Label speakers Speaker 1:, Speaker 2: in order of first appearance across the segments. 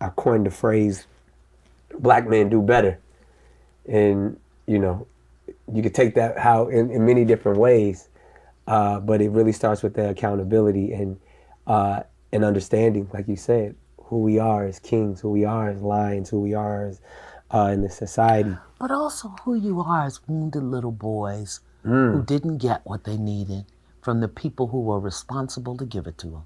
Speaker 1: I coined the phrase, black men do better. And, you know, you could take that how in many different ways, but it really starts with the accountability and understanding, like you said, who we are as kings, who we are as lions, who we are as in the society.
Speaker 2: But also who you are as wounded little boys who didn't get what they needed from the people who were responsible to give it to them.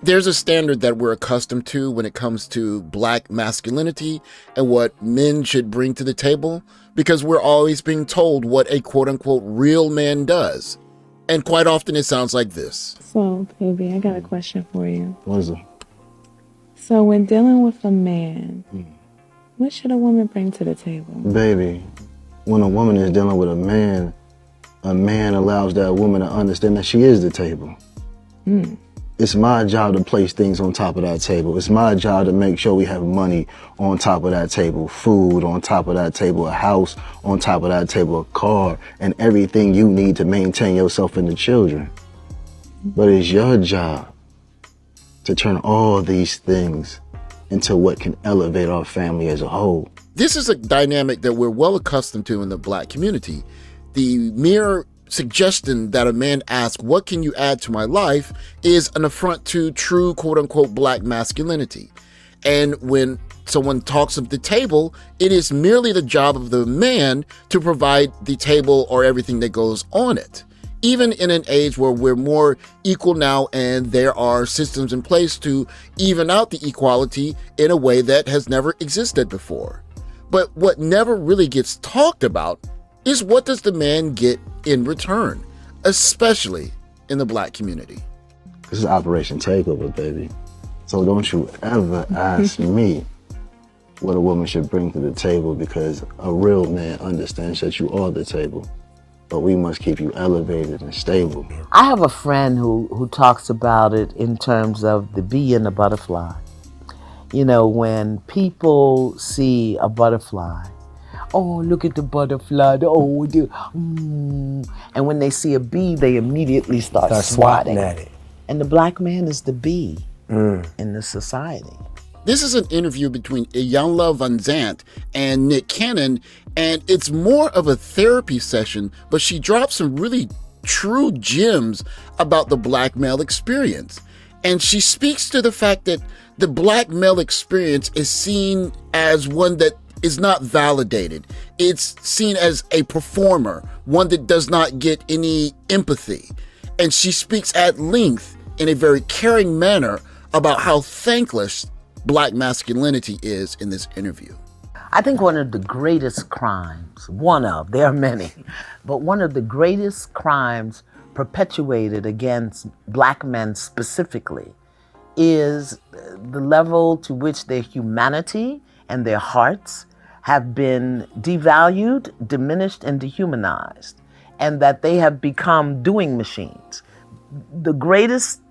Speaker 3: There's a standard that we're accustomed to when it comes to black masculinity and what men should bring to the table, because we're always being told what a quote-unquote real man does. And quite often it sounds like this.
Speaker 4: So, baby, I got a question for you.
Speaker 5: What is it?
Speaker 4: So when dealing with a man, what should a woman bring to the table?
Speaker 5: Baby, when a woman is dealing with a man allows that woman to understand that she is the table. It's my job to place things on top of that table. It's my job to make sure we have money on top of that table, food on top of that table, a house on top of that table, a car, and everything you need to maintain yourself and the children. But it's your job to turn all these things into what can elevate our family as a whole.
Speaker 3: This is a dynamic that we're well accustomed to in the black community. The mere suggestion that a man asks, what can you add to my life, is an affront to true quote-unquote black masculinity. And when someone talks of the table, it is merely the job of the man to provide the table or everything that goes on it. Even in an age where we're more equal now and there are systems in place to even out the equality in a way that has never existed before. But what never really gets talked about is, what does the man get in return, especially in the black community?
Speaker 5: This is Operation Takeover, baby. So don't you ever ask me what a woman should bring to the table, because a real man understands that you are the table, but we must keep you elevated and stable.
Speaker 2: I have a friend who talks about it in terms of the bee and the butterfly. You know, when people see a butterfly, oh, look at the butterfly, and when they see a bee, they immediately start swatting
Speaker 1: at it.
Speaker 2: And the black man is the bee in the society.
Speaker 3: This is an interview between Iyanla Vanzant and Nick Cannon, and it's more of a therapy session, but she drops some really true gems about the black male experience. And she speaks to the fact that the black male experience is seen as one that is not validated. It's seen as a performer, one that does not get any empathy. And she speaks at length in a very caring manner about how thankless black masculinity is in this interview.
Speaker 2: I think one of the greatest crimes, there are many, but one of the greatest crimes perpetuated against black men specifically is the level to which their humanity and their hearts have been devalued, diminished, and dehumanized, and that they have become doing machines. The greatest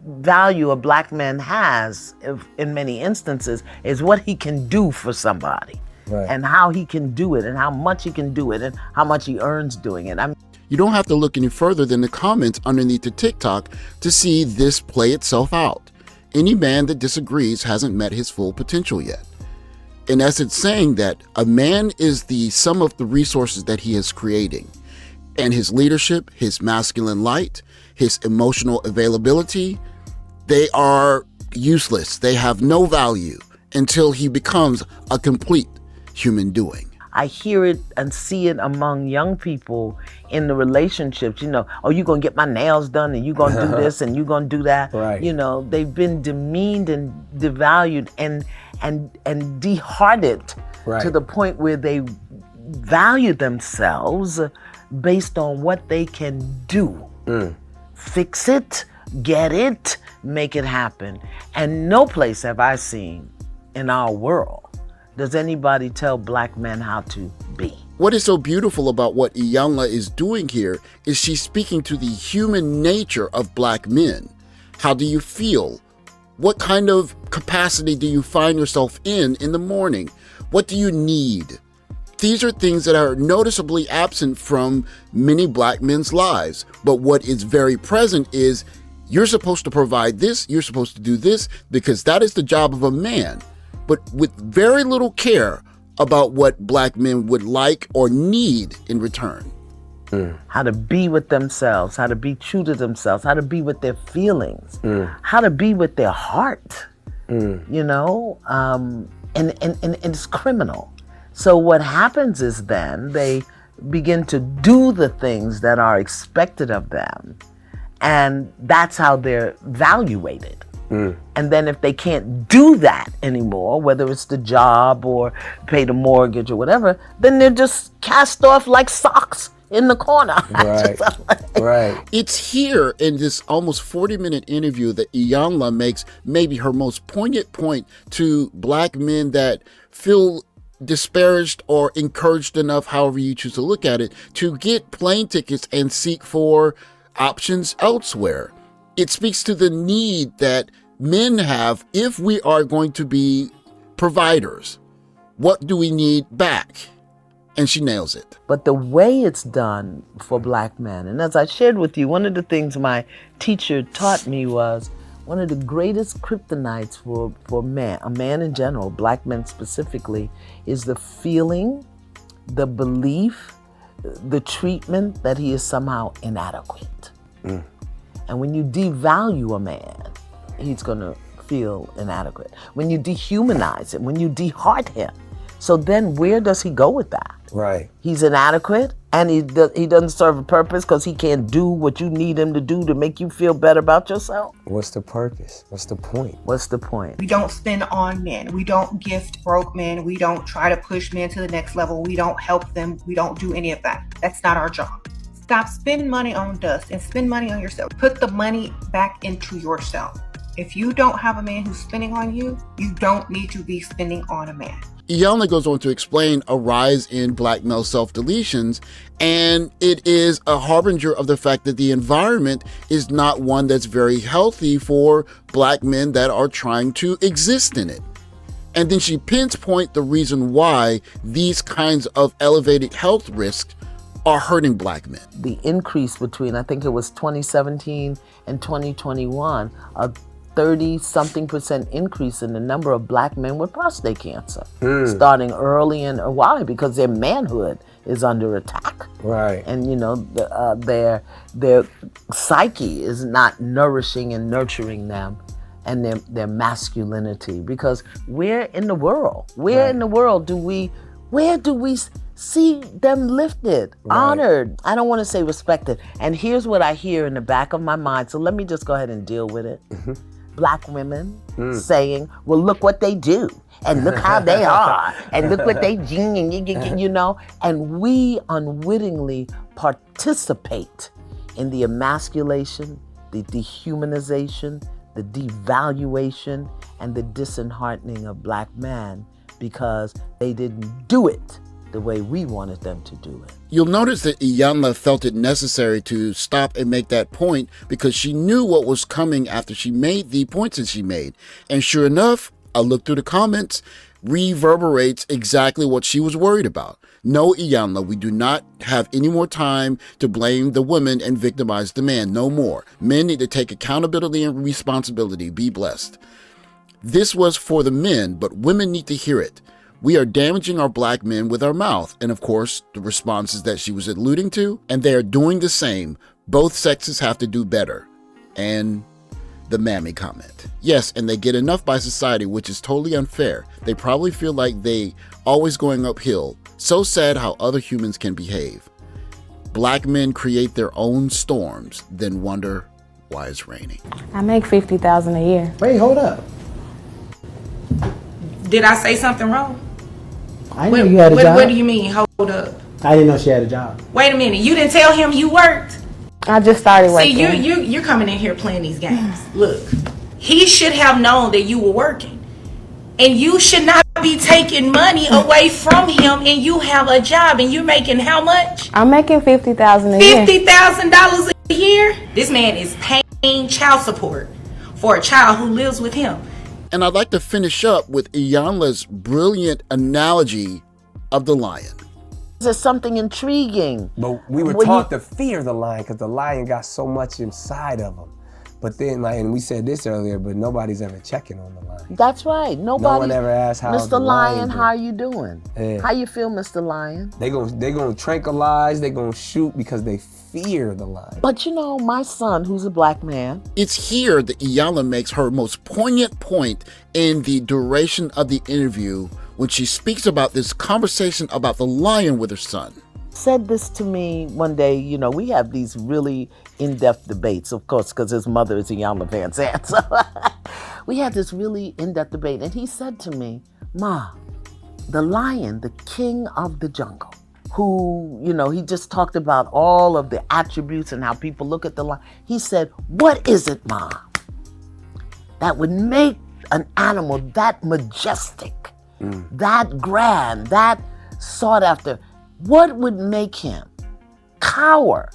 Speaker 2: value a black man has, in many instances, is what he can do for somebody, and how he can do it, and how much he can do it, and how much he earns doing it.
Speaker 3: You don't have to look any further than the comments underneath the TikTok to see this play itself out. Any man that disagrees hasn't met his full potential yet. In essence, saying that a man is the sum of the resources that he is creating, and his leadership, his masculine light, his emotional availability, they are useless. They have no value until he becomes a complete human doing.
Speaker 2: I hear it and see it among young people in the relationships, you know, oh, you're going to get my nails done and you're going to do this and you're going to do that.
Speaker 1: Right.
Speaker 2: You know, they've been demeaned and devalued and dehearted to the point where they value themselves based on what they can do. Fix it, get it, make it happen. And no place have I seen in our world does anybody tell black men how to be.
Speaker 3: What is so beautiful about what Iyanla is doing here is she's speaking to the human nature of black men. How do you feel? What kind of capacity do you find yourself in the morning? What do you need? These are things that are noticeably absent from many black men's lives. But what is very present is You're supposed to provide this, you're supposed to do this, because that is the job of a man, but with very little care about what black men would like or need in return.
Speaker 2: How to be with themselves, how to be true to themselves, how to be with their feelings, how to be with their heart, you know, and it's criminal. So what happens is then they begin to do the things that are expected of them, and that's how they're evaluated. And then if they can't do that anymore, whether it's the job or pay the mortgage or whatever, then they're just cast off like socks in the corner.
Speaker 1: Right. Right.
Speaker 3: It's here in this almost 40-minute interview that Iyanla makes maybe her most poignant point to black men that feel disparaged or encouraged enough, however you choose to look at it, to get plane tickets and seek for options elsewhere. It speaks to the need that men have if we are going to be providers. What do we need back? And she nails it.
Speaker 2: But the way it's done for black men, and as I shared with you, one of the things my teacher taught me was one of the greatest kryptonites for man, a man in general, black men specifically, is the feeling, the belief, the treatment that he is somehow inadequate. And when you devalue a man, he's gonna feel inadequate. When you dehumanize him, when you deheart him, so then where does he go with that?
Speaker 1: Right.
Speaker 2: He's inadequate, and he doesn't serve a purpose because he can't do what you need him to do to make you feel better about yourself.
Speaker 1: What's the purpose? What's the point?
Speaker 2: What's the point?
Speaker 6: We don't spend on men. We don't gift broke men. We don't try to push men to the next level. We don't help them. We don't do any of that. That's not our job. Stop spending money on dust and spend money on yourself. Put the money back into yourself. If you don't have a man who's spending on you, you don't need to be spending on a man.
Speaker 3: Iyanla goes on to explain a rise in black male self-deletions, and it is a harbinger of the fact that the environment is not one that's very healthy for black men that are trying to exist in it. And then she pinpoints the reason why these kinds of elevated health risks are hurting black men.
Speaker 2: The increase between, I think it was 2017 and 2021, a 30-something% increase in the number of black men with prostate cancer, starting early. And why? Because their manhood is under attack.
Speaker 1: Right.
Speaker 2: And you know, their psyche is not nourishing and nurturing them, and their masculinity. Because where in the world do we see them lifted, honored? I don't want to say respected. And here's what I hear in the back of my mind. So let me just go ahead and deal with it. Black women saying, well, look what they do, and look how they are, and look what they do, you know, and we unwittingly participate in the emasculation, the dehumanization, the devaluation, and the disheartening of black men because they didn't do it the way we wanted them to do it.
Speaker 3: You'll notice that Iyanla felt it necessary to stop and make that point because she knew what was coming after she made the points that she made. And sure enough, I looked through the comments, reverberates exactly what she was worried about. No, Iyanla, we do not have any more time to blame the women and victimize the man. No more. Men need to take accountability and responsibility. Be blessed. This was for the men, but women need to hear it. We are damaging our black men with our mouth. And of course, the responses that she was alluding to, and they are doing the same. Both sexes have to do better. And the mammy comment. Yes, and they get enough by society, which is totally unfair. They probably feel like they always going uphill. So sad how other humans can behave. Black men create their own storms, then wonder why it's raining.
Speaker 7: I make $50,000 a year.
Speaker 8: Wait, hold up.
Speaker 6: Did I say something wrong?
Speaker 8: I didn't know you had a job.
Speaker 6: What do you mean, hold up?
Speaker 8: I didn't know she had a job.
Speaker 6: Wait a minute, you didn't tell him you worked?
Speaker 7: I just started working.
Speaker 6: See, you're coming in here playing these games. Look, he should have known that you were working. And you should not be taking money away from him, and you have a job, and you're making how much?
Speaker 7: I'm making $50,000 a year.
Speaker 6: $50,000 a year? This man is paying child support for a child who lives with him.
Speaker 3: And I'd like to finish up with Iyanla's brilliant analogy of the lion.
Speaker 2: There's something intriguing.
Speaker 1: But we were taught to fear the lion because the lion got so much inside of him. But then, like, and we said this earlier, but nobody's ever checking on the lion.
Speaker 2: That's right.
Speaker 1: No one ever asks how
Speaker 2: Mr.
Speaker 1: the
Speaker 2: Lion,
Speaker 1: lion
Speaker 2: how are you doing?
Speaker 1: Yeah.
Speaker 2: How you feel, Mr. Lion?
Speaker 1: They gonna tranquilize, they gonna shoot because they fear the lion.
Speaker 2: But you know, my son, who's a black man.
Speaker 3: It's here that Iyanla makes her most poignant point in the duration of the interview when she speaks about this conversation about the lion with her son.
Speaker 2: Said this to me one day. You know, we have these really in-depth debates, of course, because his mother is Iyanla Vanzant. So we had this really in-depth debate, and he said to me, "Ma, the lion, the king of the jungle, who, you know, he just talked about all of the attributes and how people look at the lion. He said, what is it, Ma, that would make an animal that majestic, that grand, that sought after? What would make him cower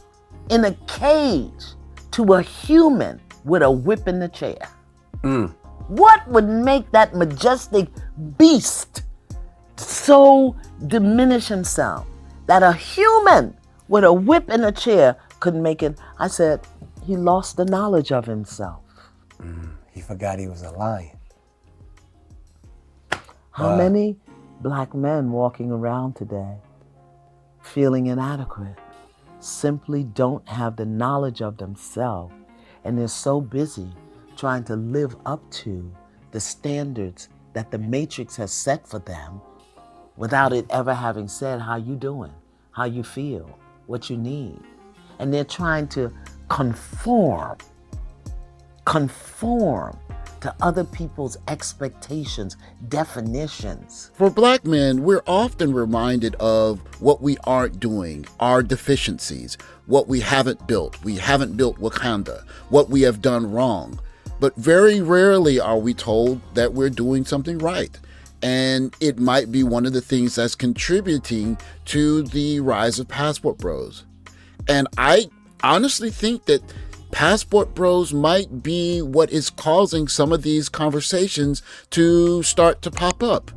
Speaker 2: in a cage to a human with a whip in the chair? What would make that majestic beast so diminish himself that a human with a whip in a chair could make it?" I said, he lost the knowledge of himself.
Speaker 1: He forgot he was a lion.
Speaker 2: How many black men walking around today feeling inadequate simply don't have the knowledge of themselves, and they're so busy trying to live up to the standards that the Matrix has set for them without it ever having said how you doing, how you feel, what you need. And they're trying to conform to other people's expectations, definitions.
Speaker 3: For black men, we're often reminded of what we aren't doing, our deficiencies, what we haven't built. We haven't built Wakanda, what we have done wrong. But very rarely are we told that we're doing something right. And it might be one of the things that's contributing to the rise of passport bros. And I honestly think that passport bros might be what is causing some of these conversations to start to pop up.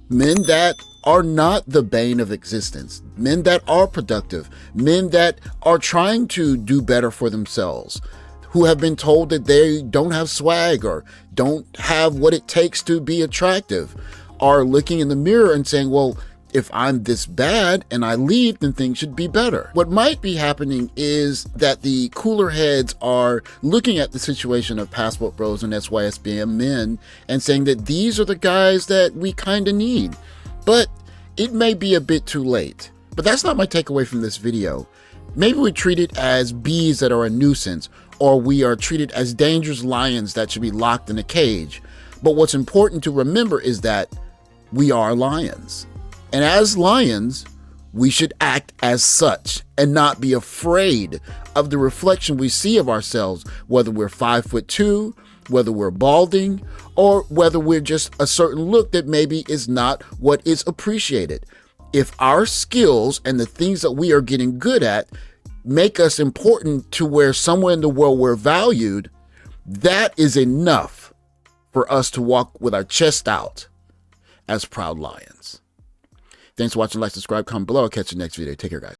Speaker 3: Men that are not the bane of existence, men that are productive, men that are trying to do better for themselves, who have been told that they don't have swag or don't have what it takes to be attractive, are looking in the mirror and saying, well, if I'm this bad and I leave, then things should be better. What might be happening is that the cooler heads are looking at the situation of passport bros and SYSBM men and saying that these are the guys that we kind of need. But it may be a bit too late. But that's not my takeaway from this video. Maybe we treat it as bees that are a nuisance, or we are treated as dangerous lions that should be locked in a cage. But what's important to remember is that we are lions. And as lions, we should act as such and not be afraid of the reflection we see of ourselves, whether we're 5'2", whether we're balding, or whether we're just a certain look that maybe is not what is appreciated. If our skills and the things that we are getting good at make us important to where somewhere in the world we're valued, that is enough for us to walk with our chest out as proud lions. Thanks for watching. Like, subscribe, comment below. I'll catch you next video. Take care, guys.